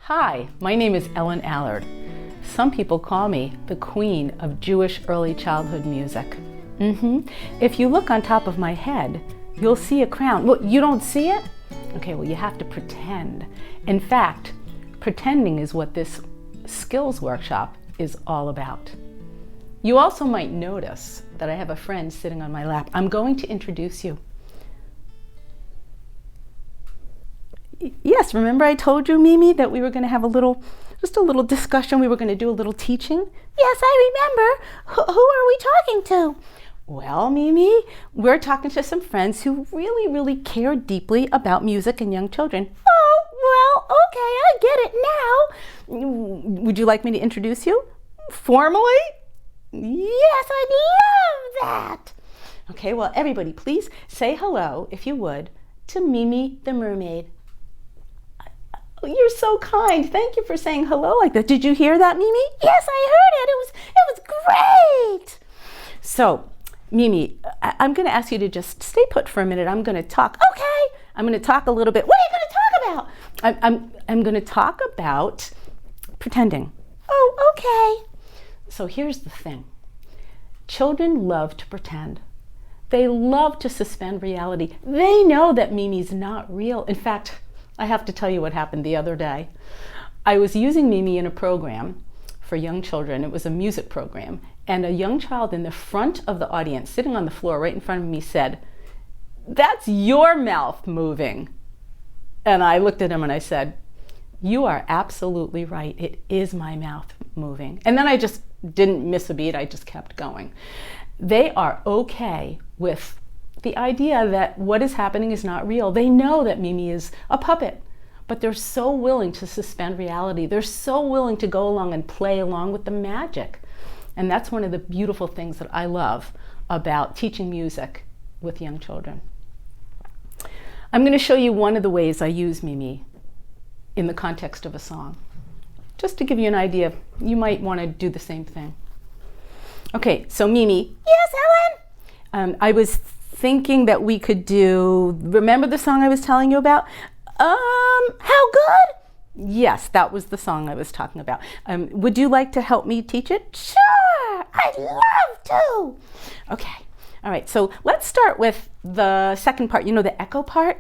Hi, my name is Allard. Some people call me the queen of Jewish early childhood music. If you look on top of my head, you'll see a crown. Well, you don't see it? Okay, well, you have to pretend. In fact, pretending is what this skills workshop is all about. You also might notice that I have a friend sitting on my lap. I'm going to introduce you. Yes, remember I told you, Mimi, that we were going to have just a little discussion. We were going to do a little teaching. Yes, I remember. Who are we talking to? Well, Mimi, we're talking to some friends who really care deeply about music and young children. Oh, well, okay, I get it now. Would you like me to introduce you formally? Yes, I'd love that. Okay, well, everybody, please say hello, if you would, to Mimi the Mermaid. You're so kind. Thank you for saying hello like that. Did you hear that, Mimi? Yes, I heard it. It was great. So, Mimi, I'm going to ask you to just stay put for a minute. I'm going to talk. Okay. I'm going to talk a little bit. What are you going to talk about? I'm going to talk about pretending. Oh, okay. So here's the thing. Children love to pretend. They love to suspend reality. They know that Mimi's not real. In fact, I have to tell you what happened the other day. I was using Mimi in a program for young children. It was a music program. And a young child in the front of the audience, sitting on the floor right in front of me, said, "That's your mouth moving." And I looked at him and I said, "You are absolutely right. It is my mouth moving." And then I just didn't miss a beat. I just kept going. They are okay with the idea that what is happening is not real. They know that Mimi is a puppet, but they're so willing to suspend reality. They're so willing to go along and play along with the magic. And that's one of the beautiful things that I love about teaching music with young children. I'm going to show you one of the ways I use Mimi in the context of a song. Just to give you an idea, you might want to do the same thing. Okay, so Mimi. Yes, Ellen? I was thinking that we could remember the song I was telling you about? How good? Yes, that was the song I was talking about. Would you like to help me teach it? Sure, I'd love to. Okay, all right, so let's start with the second part, the echo part.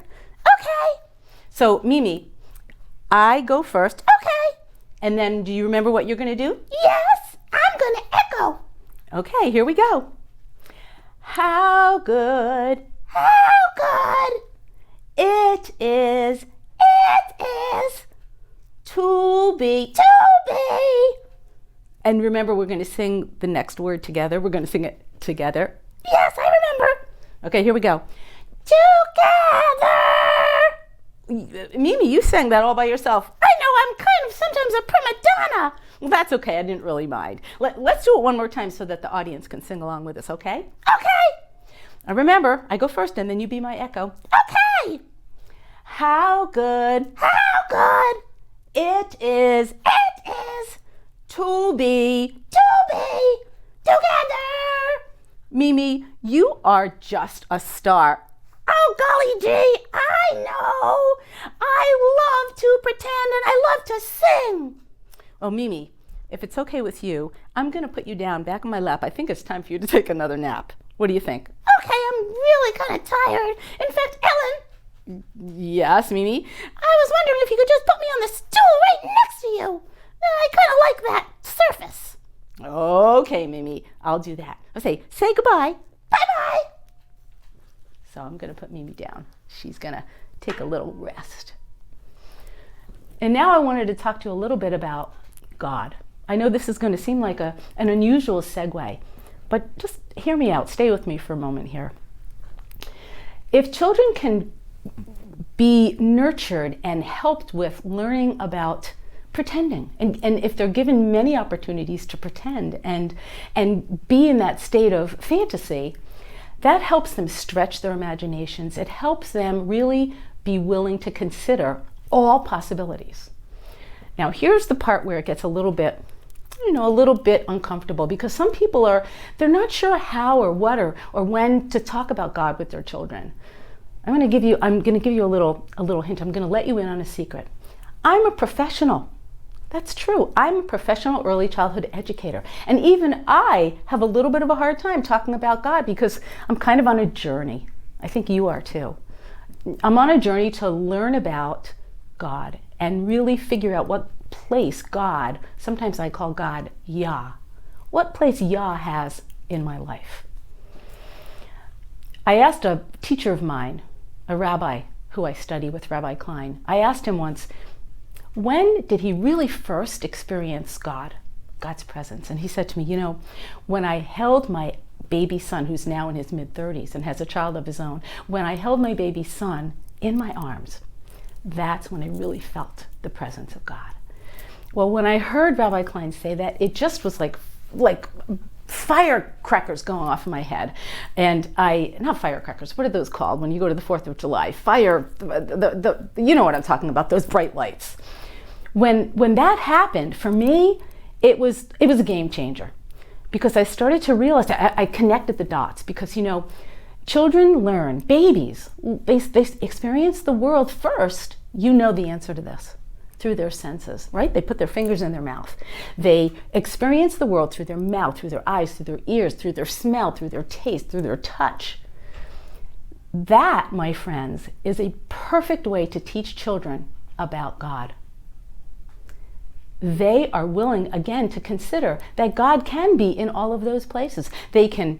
Okay. So Mimi, I go first. Okay. And then do you remember what you're gonna do? Yes, I'm gonna echo. Okay, here we go. How good it is to be. And remember, we're going to sing the next word together. We're going to sing it together. Yes, I remember. Okay, here we go. Together. Mimi, you sang that all by yourself. I know, I'm kind of sometimes a prima donna. Well, that's okay. I didn't really mind. Let's do it one more time so that the audience can sing along with us, okay? Okay. Remember, I go first and then you be my echo. Okay. How good it is to be together. Mimi, you are just a star. Oh, golly gee, I know. I love to pretend and I love to sing. Well, Mimi, if it's okay with you, I'm going to put you down back on my lap. I think it's time for you to take another nap. What do you think? Okay, I'm really kind of tired. In fact, Ellen. Yes, Mimi? I was wondering if you could just put me on the stool right next to you. I kind of like that surface. Okay, Mimi, I'll do that. I'll say goodbye. Bye-bye. So I'm going to put Mimi down. She's going to take a little rest. And now I wanted to talk to you a little bit about God. I know this is going to seem like an unusual segue, but just hear me out. Stay with me for a moment here. If children can be nurtured and helped with learning about pretending, and if they're given many opportunities to pretend and be in that state of fantasy, that helps them stretch their imaginations. It helps them really be willing to consider all possibilities. Now, here's the part where it gets a little bit uncomfortable, because some people they're not sure how or what or when to talk about God with their children. I'm going to give you a little hint. I'm going to let you in on a secret. I'm a professional That's true. I'm a professional early childhood educator. And even I have a little bit of a hard time talking about God because I'm kind of on a journey. I think you are too. I'm on a journey to learn about God and really figure out what place God, sometimes I call God Yah, what place Yah has in my life. I asked a teacher of mine, a rabbi who I study with, Rabbi Klein, I asked him once, when did he really first experience God's presence? And he said to me, when I held my baby son, who's now in his mid-30s and has a child of his own, when I held my baby son in my arms, that's when I really felt the presence of God. Well, when I heard Rabbi Klein say that, it just was like firecrackers going off in my head. And not firecrackers, what are those called when you go to the 4th of July? You know what I'm talking about, those bright lights. When that happened, for me, it was a game changer. Because I started to realize that I connected the dots. Because, children learn, babies, they experience the world first. You know the answer to this. Through their senses, right? They put their fingers in their mouth. They experience the world through their mouth, through their eyes, through their ears, through their smell, through their taste, through their touch. That, my friends, is a perfect way to teach children about God. They are willing, again, to consider that God can be in all of those places. They can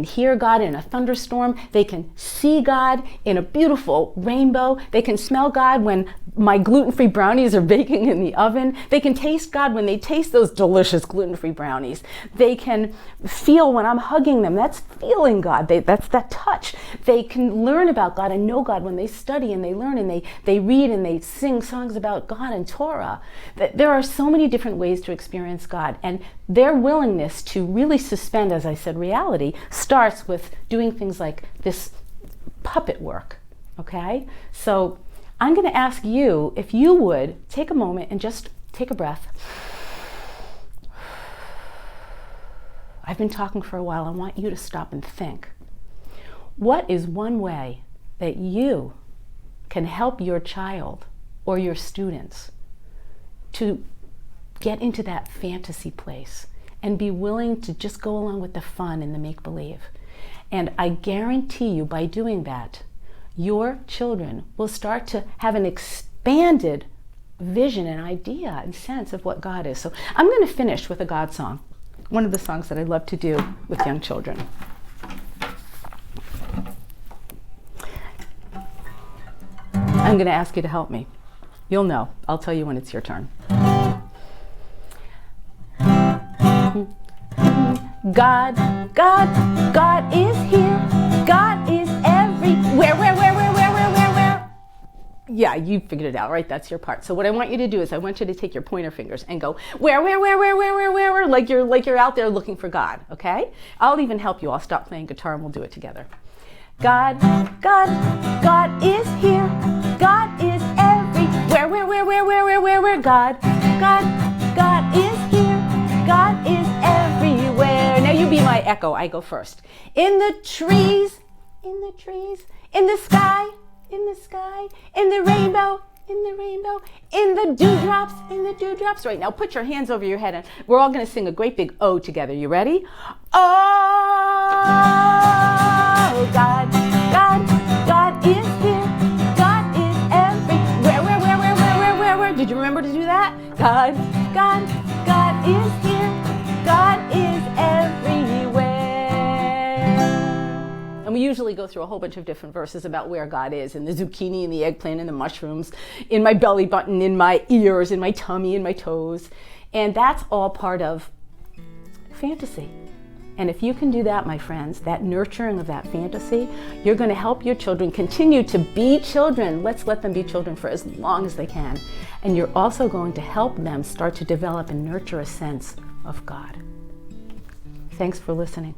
hear God in a thunderstorm. They can see God in a beautiful rainbow. They can smell God when my gluten-free brownies are baking in the oven. They can taste God when they taste those delicious gluten-free brownies. They can feel when I'm hugging them. That's feeling God. That's that touch. They can learn about God and know God when they study and they learn and they read and they sing songs about God and Torah. There are so many different ways to experience God, and their willingness to really suspend, as I said, reality starts with doing things like this puppet work, okay? So I'm going to ask you if you would take a moment and just take a breath. I've been talking for a while. I want you to stop and think. What is one way that you can help your child or your students to get into that fantasy place and be willing to just go along with the fun and the make-believe? And I guarantee you, by doing that, your children will start to have an expanded vision and idea and sense of what God is. So I'm going to finish with a God song, one of the songs that I love to do with young children. I'm going to ask you to help me. You'll know. I'll tell you when it's your turn. God, God, God is here. God is everywhere. Where? Yeah, you figured it out, right? That's your part. So what I want you to do is I want you to take your pointer fingers and go where, like you're out there looking for God, okay? I'll even help you. I'll stop playing guitar and we'll do it together. God, God, God is here. God is everywhere. Where? God, God, God is here. God is everywhere. Now you be my echo. I go first. In the trees, in the sky, in the rainbow, in the dewdrops. Right now, put your hands over your head and we're all going to sing a great big O together. You ready? Oh, God, God, God is here. God is everywhere. Where? Did you remember to do that? God, God, God is here. God is everywhere. And we usually go through a whole bunch of different verses about where God is, in the zucchini, in the eggplant, in the mushrooms, in my belly button, in my ears, in my tummy, in my toes. And that's all part of fantasy. And if you can do that, my friends, that nurturing of that fantasy, you're going to help your children continue to be children. Let's let them be children for as long as they can. And you're also going to help them start to develop and nurture a sense of God. Thanks for listening.